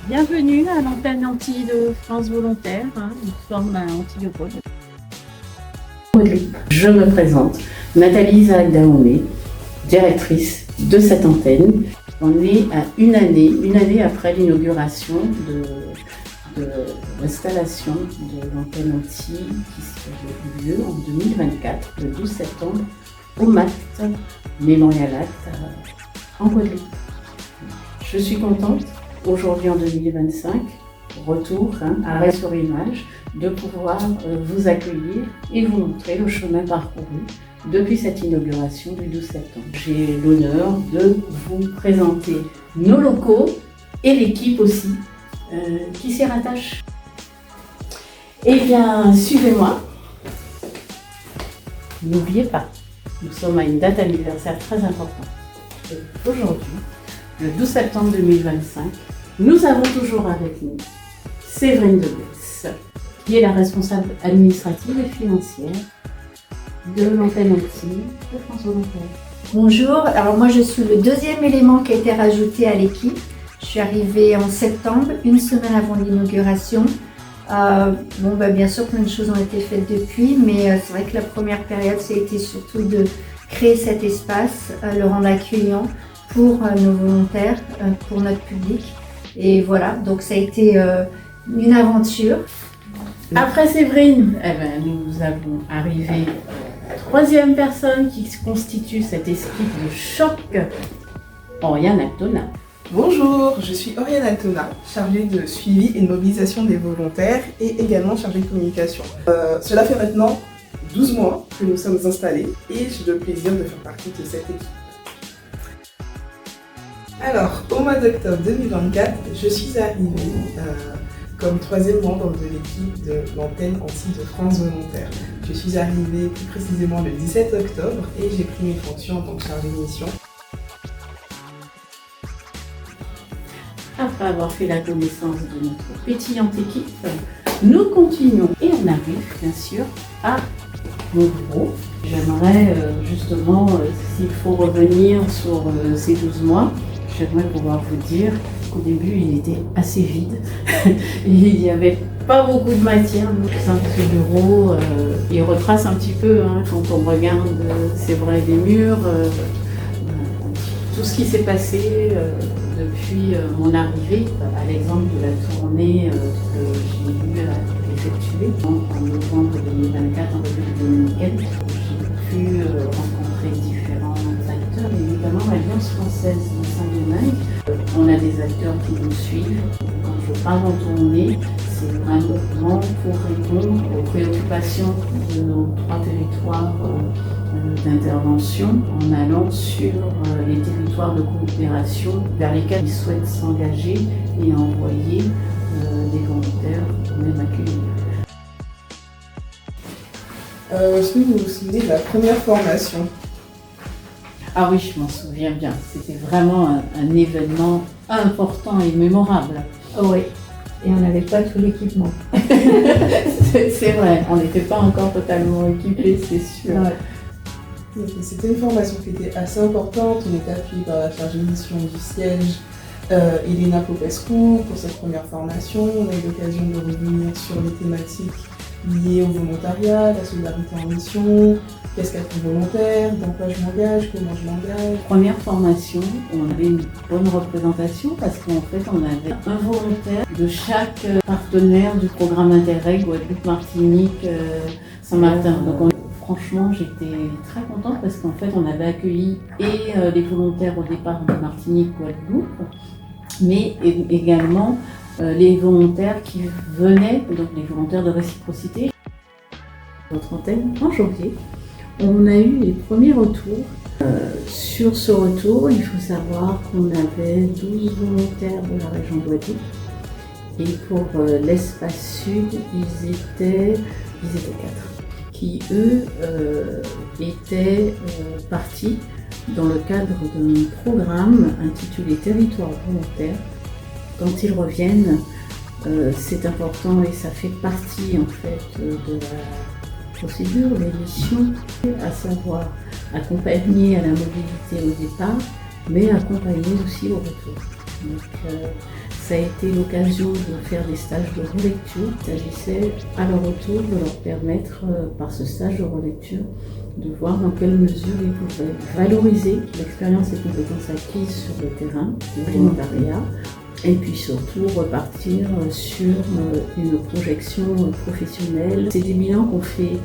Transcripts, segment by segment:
Bienvenue à l'antenne Antilles de France Volontaire, nous sommes à Antilles-Leupolz. Je me présente, Nathalie Isaac Daoumé, directrice de cette antenne. On est à une année après l'inauguration de l'installation de l'antenne Antilles qui a eu lieu en 2024, le 12 septembre, au MACT, Mémorial Act, en Guadeloupe. Je suis contente, aujourd'hui en 2025, retour, arrêt sur image, de pouvoir vous accueillir et vous montrer le chemin parcouru depuis cette inauguration du 12 septembre. J'ai l'honneur de vous présenter nos locaux et l'équipe aussi qui s'y rattache. Eh bien, suivez-moi. N'oubliez pas, nous sommes à une date anniversaire très importante. Et aujourd'hui, le 12 septembre 2025, nous avons toujours avec nous Séverine Debès, qui est la responsable administrative et financière de l'antenne Antilles de France Volontaire. Bonjour, alors moi je suis le deuxième élément qui a été rajouté à l'équipe. Je suis arrivée en septembre, une semaine avant l'inauguration. Bien sûr plein de choses ont été faites depuis, mais c'est vrai que la première période, ça a été surtout de créer cet espace, le rendre accueillant pour nos volontaires, pour notre public. Et voilà, donc ça a été une aventure. Après Séverine, nous avons arrivé troisième personne qui constitue cet esprit de choc, Oriane Altona. Bonjour, je suis Oriane Altona, chargée de suivi et de mobilisation des volontaires et également chargée de communication. Cela fait maintenant 12 mois que nous sommes installés et j'ai le plaisir de faire partie de cette équipe. Alors, au mois d'octobre 2024, je suis arrivée comme troisième membre de l'équipe de l'antenne Antilles de France Volontaire. Je suis arrivée plus précisément le 17 octobre et j'ai pris mes fonctions en tant que chargée de mission. Après avoir fait la connaissance de notre pétillante équipe, nous continuons et on arrive bien sûr à mon bureau. J'aimerais justement, s'il faut revenir sur ces 12 mois, j'aimerais pouvoir vous dire qu'au début il était assez vide. Il n'y avait pas beaucoup de matière au sein de ce bureau. Il retrace un petit peu quand on regarde, c'est vrai, les murs, tout ce qui s'est passé depuis mon arrivée, à l'exemple de la tournée que j'ai eu à effectuer en novembre 2024, en début 2024, j'ai pu rencontrer différents acteurs, et notamment l'Alliance française de Saint-Domingue. On a des acteurs qui nous suivent. Quand je parle en tournée, c'est vraiment pour répondre aux préoccupations de nos trois territoires d'intervention, en allant sur les territoires de coopération vers lesquels ils souhaitent s'engager et envoyer des volontaires même accueillir. Est-ce que vous vous souvenez de la première formation? Ah oui, je m'en souviens bien. C'était vraiment un événement important et mémorable. Oh oui, et on n'avait pas tout l'équipement. C'est vrai, on n'était pas encore totalement équipés, c'est sûr. Ouais. C'était une formation qui était assez importante. On était appuyé par la chargée de mission du siège, Elena Popescu, pour cette première formation. On a eu l'occasion de revenir sur les thématiques liées au volontariat, la solidarité en mission, qu'est-ce qu'être volontaire, dans quoi je m'engage, comment je m'engage. Première formation, on avait une bonne représentation parce qu'en fait on avait un volontaire de chaque partenaire du programme Interreg, Guadeloupe, Martinique, Saint-Martin. Donc franchement, j'étais très contente parce qu'en fait, on avait accueilli et les volontaires au départ de Martinique, Guadeloupe, mais également les volontaires qui venaient, donc les volontaires de réciprocité. Notre antenne, en janvier, on a eu les premiers retours. Sur ce retour, il faut savoir qu'on avait 12 volontaires de la région de Guadeloupe. Et pour l'espace sud, ils étaient 4. Qui eux étaient partis dans le cadre d'un programme intitulé Territoire volontaire. Quand ils reviennent, c'est important et ça fait partie en fait de la procédure, des missions, à savoir accompagner à la mobilité au départ, mais accompagner aussi au retour. Donc ça a été l'occasion de faire des stages de relecture. Il s'agissait à leur retour de leur permettre, par ce stage de relecture, de voir dans quelle mesure ils pouvaient valoriser l'expérience et compétences acquises sur le terrain du volontariat, et puis surtout repartir sur une projection professionnelle. C'est des bilans qu'on fait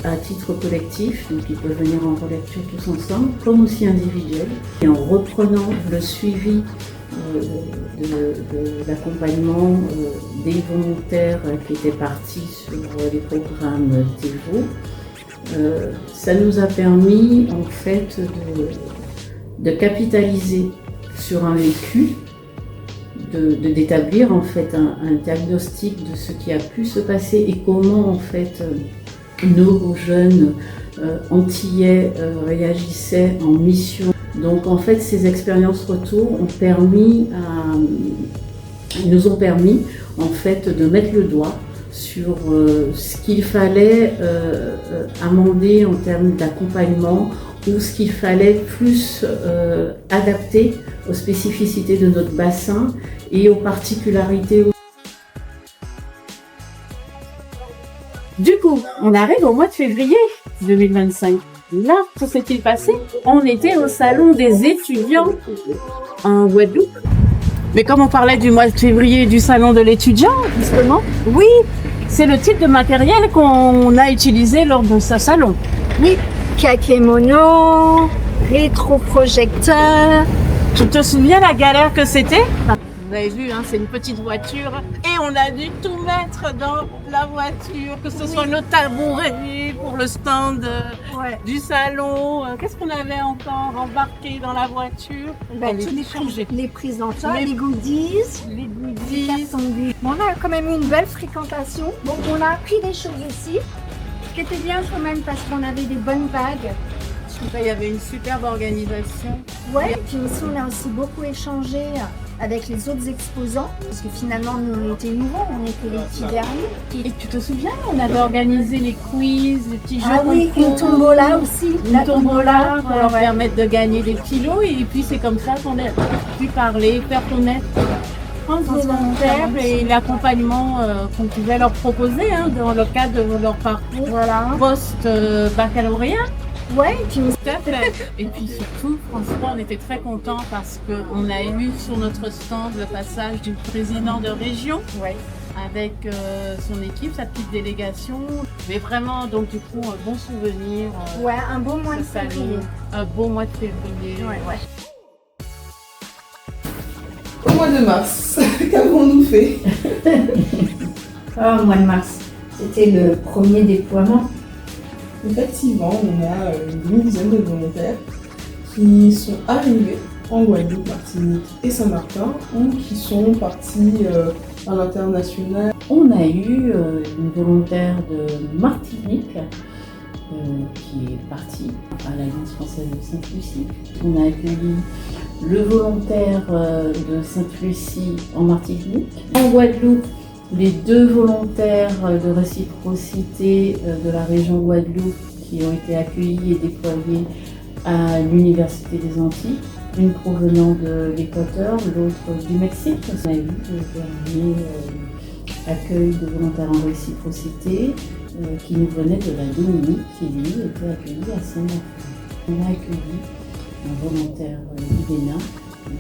à titre collectif, donc ils peuvent venir en relecture tous ensemble, comme aussi individuel, et en reprenant le suivi de l'accompagnement des volontaires qui étaient partis sur les programmes TEVO. Ça nous a permis en fait de capitaliser sur un vécu, d'établir en fait un diagnostic de ce qui a pu se passer et comment en fait nos jeunes antillais réagissaient en mission. Donc en fait ces expériences retour nous ont permis en fait de mettre le doigt sur ce qu'il fallait amender en termes d'accompagnement ou ce qu'il fallait plus adapter aux spécificités de notre bassin et aux particularités. Du coup, on arrive au mois de février 2025. Là, que s'est-il passé? On était au salon des étudiants en Guadeloupe. Mais comme on parlait du mois de février du salon de l'étudiant, justement, oui, c'est le type de matériel qu'on a utilisé lors de ce salon. Oui, kakémono, rétroprojecteur. Tu te souviens la galère que c'était? Vous avez vu, hein, c'est une petite voiture et on a dû tout mettre dans la voiture, que ce soit nos tabourets pour le stand du salon. Qu'est-ce qu'on avait encore embarqué dans la voiture? Les prises en charge, les goodies, les cartons de goodies. On a quand même eu une belle fréquentation. Donc on a appris des choses aussi, ce qui était bien quand même parce qu'on avait des bonnes vagues. Il y avait une superbe organisation. Ouais, et puis aussi on a aussi beaucoup échangé avec les autres exposants, parce que finalement nous on était nouveaux, on était les petits derniers. Et tu te souviens, on avait organisé les quiz, les petits jeux. Ah oui, une tombola aussi. Une tombola pour leur permettre de gagner des kilos. Et puis c'est comme ça qu'on a pu parler, faire connaître France Volontaire et l'accompagnement qu'on pouvait leur proposer dans le cadre de leur parcours post-baccalauréat. Ouais, et puis et puis surtout, franchement, on était très contents parce qu'on a eu sur notre stand le passage du président de région avec son équipe, sa petite délégation. Mais vraiment, donc du coup, un bon souvenir. Un beau mois de février. Un beau mois de février. Au mois de mars, qu'avons-nous fait? Au mois de mars, c'était le premier déploiement. Effectivement, on a une demi-dizaine de volontaires qui sont arrivés en Guadeloupe, Martinique et Saint-Martin ou qui sont partis à l'international. On a eu une volontaire de Martinique qui est partie à l'Alliance française de Sainte-Lucie. On a accueilli le volontaire de Sainte-Lucie en Martinique. En Guadeloupe, les deux volontaires de réciprocité de la région Guadeloupe qui ont été accueillis et déployés à l'Université des Antilles, une provenant de l'Équateur, l'autre du Mexique. On a eu le dernier accueil de volontaires en réciprocité qui nous venait de la Dominique, qui lui était accueilli à Saint-Martin. On a accueilli un volontaire du Bénin,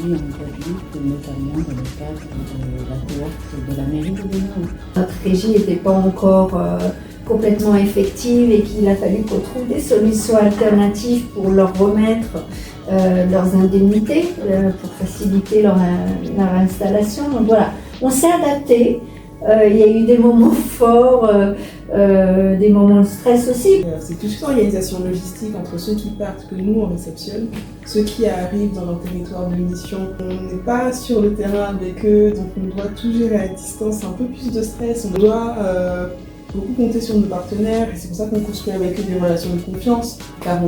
lui en Guadeloupe, notamment dans le cadre de la cohorte de la mairie de Bénin. Notre régie n'était pas encore complètement effective et qu'il a fallu qu'on trouve des solutions alternatives pour leur remettre leurs indemnités, pour faciliter leur installation. Donc voilà, on s'est adapté. Il y a eu des moments forts, des moments de stress aussi. C'est toute une organisation logistique entre ceux qui partent, que nous on réceptionne, ceux qui arrivent dans leur territoire de mission. On n'est pas sur le terrain avec eux, donc on doit tout gérer à distance, un peu plus de stress. On doit beaucoup compter sur nos partenaires et c'est pour ça qu'on construit avec eux des relations de confiance, car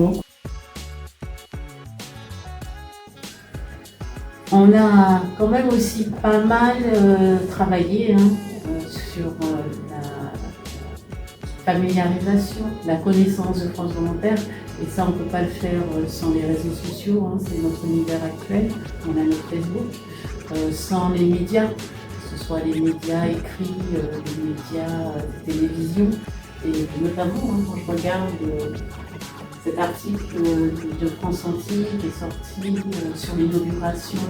on a quand même aussi pas mal travaillé sur la familiarisation, la connaissance de France Volontaire. Et ça, on ne peut pas le faire sans les réseaux sociaux, c'est notre univers actuel. On a notre Facebook, sans les médias, que ce soit les médias écrits, les médias de télévision. Et notamment, quand je regarde cet article de France Antilles qui est sorti sur l'inauguration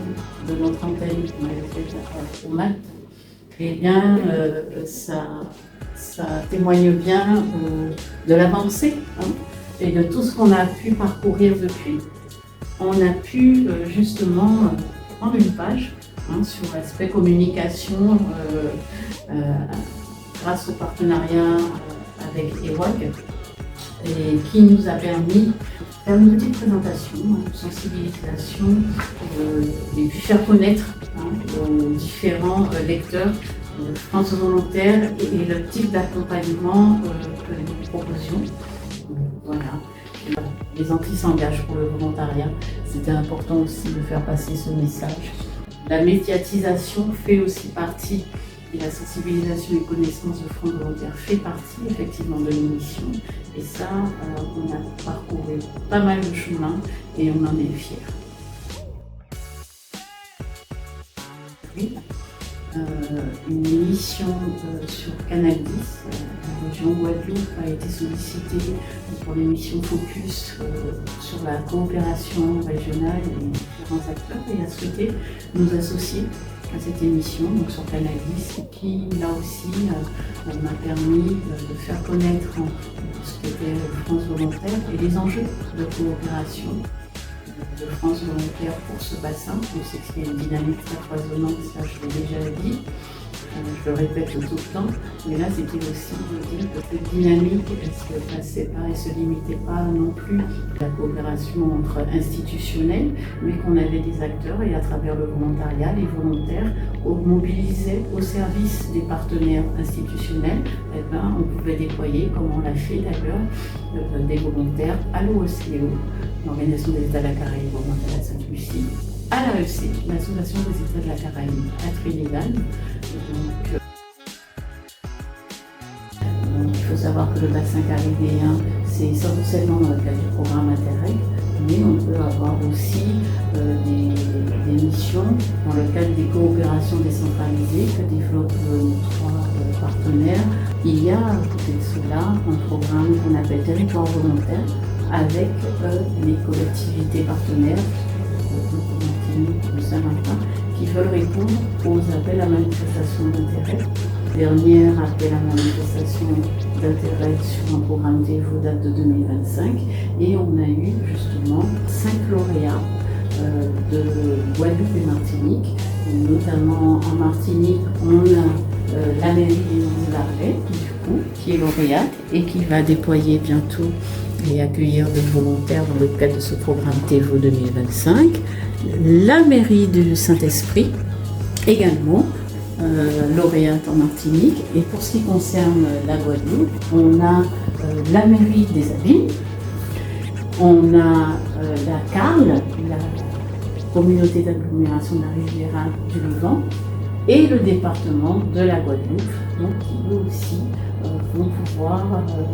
de notre antenne qu'on avait faite au Malte, eh bien, ça témoigne bien de l'avancée et de tout ce qu'on a pu parcourir depuis. On a pu justement prendre une page sur l'aspect communication grâce au partenariat avec EWAG et qui nous a permis de faire une petite présentation, une sensibilisation et puis faire connaître aux différents lecteurs France Volontaire et le type d'accompagnement que nous proposions. Voilà. Les Antilles s'engagent pour le volontariat. C'était important aussi de faire passer ce message. La médiatisation fait aussi partie et la sensibilisation et connaissance de France Volontaire fait partie effectivement de l'émission. Et ça, on a parcouru pas mal de chemin et on en est fiers. Oui. Une émission sur Canal 10, la région Guadeloupe a été sollicitée pour l'émission Focus sur la coopération régionale et différents acteurs et a souhaité nous associer à cette émission donc sur Canal 10 qui là aussi m'a permis de faire connaître ce qu'était France Volontaire et les enjeux de coopération de France Volontaire pour ce bassin. On sait qu'il y a une dynamique très foisonnante, ça je l'ai déjà dit, je le répète tout le temps, mais là c'était aussi de dire que cette dynamique elle se passait pas et se limitait pas non plus à la coopération entre institutionnels, mais qu'on avait des acteurs et à travers le volontariat, les volontaires mobilisaient au service des partenaires institutionnels, eh ben, on pouvait déployer, comme on l'a fait d'ailleurs, des volontaires à l'OECO, l'Organisation des États de la Caraïbe remonte à la Sainte-Lucie, à l'AEC, l'Association des États de la Caraïbe, à Trinidad. Donc, il faut savoir que le bassin caribéen, c'est essentiellement dans le cadre du programme Interreg, mais on peut avoir aussi des missions dans le cadre des coopérations décentralisées que développent nos trois partenaires. Il y a à côté de cela un programme qu'on appelle Territoire volontaire avec les collectivités partenaires de Saint-Martin qui veulent répondre aux appels à manifestation d'intérêt. Dernière appel à manifestation d'intérêt sur un programme TEVO date de 2025 et on a eu justement 5 lauréats de Guadeloupe et Martinique. Et notamment en Martinique, on a la mairie des Îles du coup, qui est lauréate et qui va déployer bientôt et accueillir des volontaires dans le cadre de ce programme TEVO 2025. La mairie du Saint-Esprit, également, lauréate en Martinique. Et pour ce qui concerne la Guadeloupe, on a la mairie des Abîmes, on a la CARL, la communauté d'agglomération de la Riviera du Levant, et le département de la Guadeloupe, donc, qui eux aussi vont pouvoir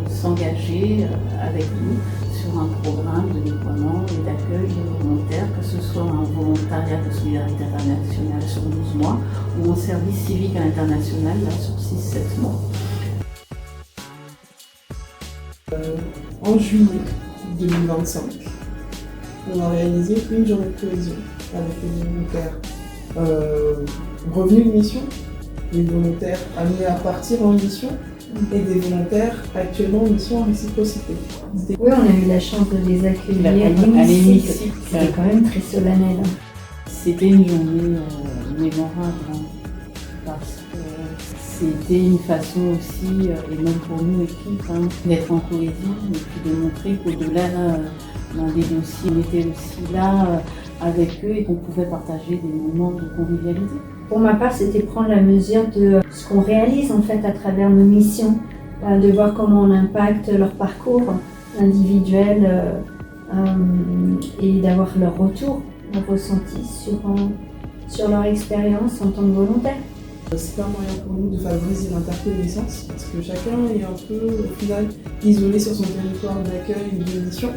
s'engager avec nous sur un programme de déploiement et d'accueil de volontaires, que ce soit un volontariat de solidarité internationale sur 12 mois ou un service civique à l'international là, sur 6-7 mois. En juillet 2025, on a réalisé une journée de cohésion avec les volontaires revenus de mission, les volontaires amenés à partir en mission et des volontaires actuellement en mission en réciprocité. Oui, on a eu la chance de les accueillir à l'hémicycle. C'était quand même très solennel. C'était une journée mémorable parce que c'était une façon aussi, et même pour nous équipe, d'être en cohésion et puis de montrer qu'au-delà des dossiers, on était aussi là avec eux et qu'on pouvait partager des moments de convivialité. Pour ma part, c'était prendre la mesure de ce qu'on réalise en fait à travers nos missions, de voir comment on impacte leur parcours individuel et d'avoir leur ressenti sur leur expérience en tant que volontaire. C'est un moyen pour nous de favoriser l'interconnaissance parce que chacun est un peu, au final, isolé sur son territoire d'accueil ou de mission,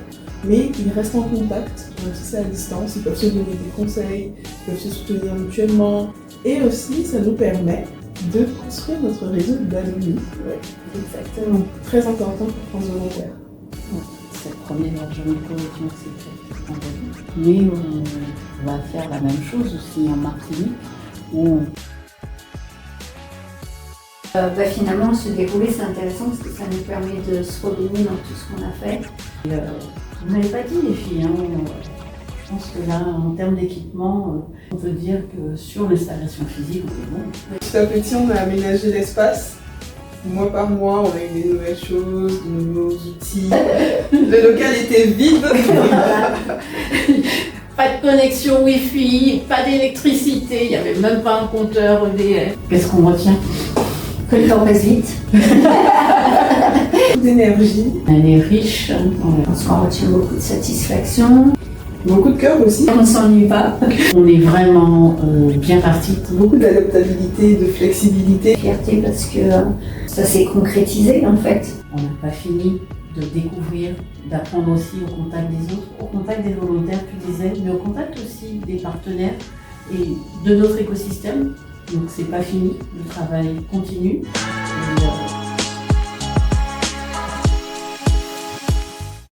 mais ils restent en contact, même si c'est à distance, ils peuvent se donner des conseils, ils peuvent se soutenir mutuellement, et aussi ça nous permet de construire notre réseau d'alumni. Ouais, exactement. Très important pour France Volontaire. Cette première journée de correction s'est faite en Guadeloupe, mais on va faire la même chose aussi en Martinique, où Finalement, se dérouler, c'est intéressant parce que ça nous permet de se rebaigner dans tout ce qu'on a fait. vous n'avez pas dit les filles, hein, je pense que là, en termes d'équipement, on peut dire que sur l'installation physique, on est bon. Petit à petit, on a aménagé l'espace. Mois par mois, on a eu des nouvelles choses, de nouveaux outils. Le local était vide. Pas de connexion Wi-Fi, pas d'électricité, il n'y avait même pas un compteur EDF. Qu'est-ce qu'on retient? Que le temps passe vite. Beaucoup d'énergie. Elle est riche. Hein, Je pense qu'on retient beaucoup de satisfaction. Beaucoup de cœur aussi. On ne s'ennuie pas. On est vraiment bien parti. Beaucoup d'adaptabilité, de flexibilité. Fierté parce que ça s'est concrétisé en fait. On n'a pas fini de découvrir, d'apprendre aussi au contact des autres, au contact des volontaires, tu disais, mais au contact aussi des partenaires et de notre écosystème. Donc c'est pas fini, le travail continue.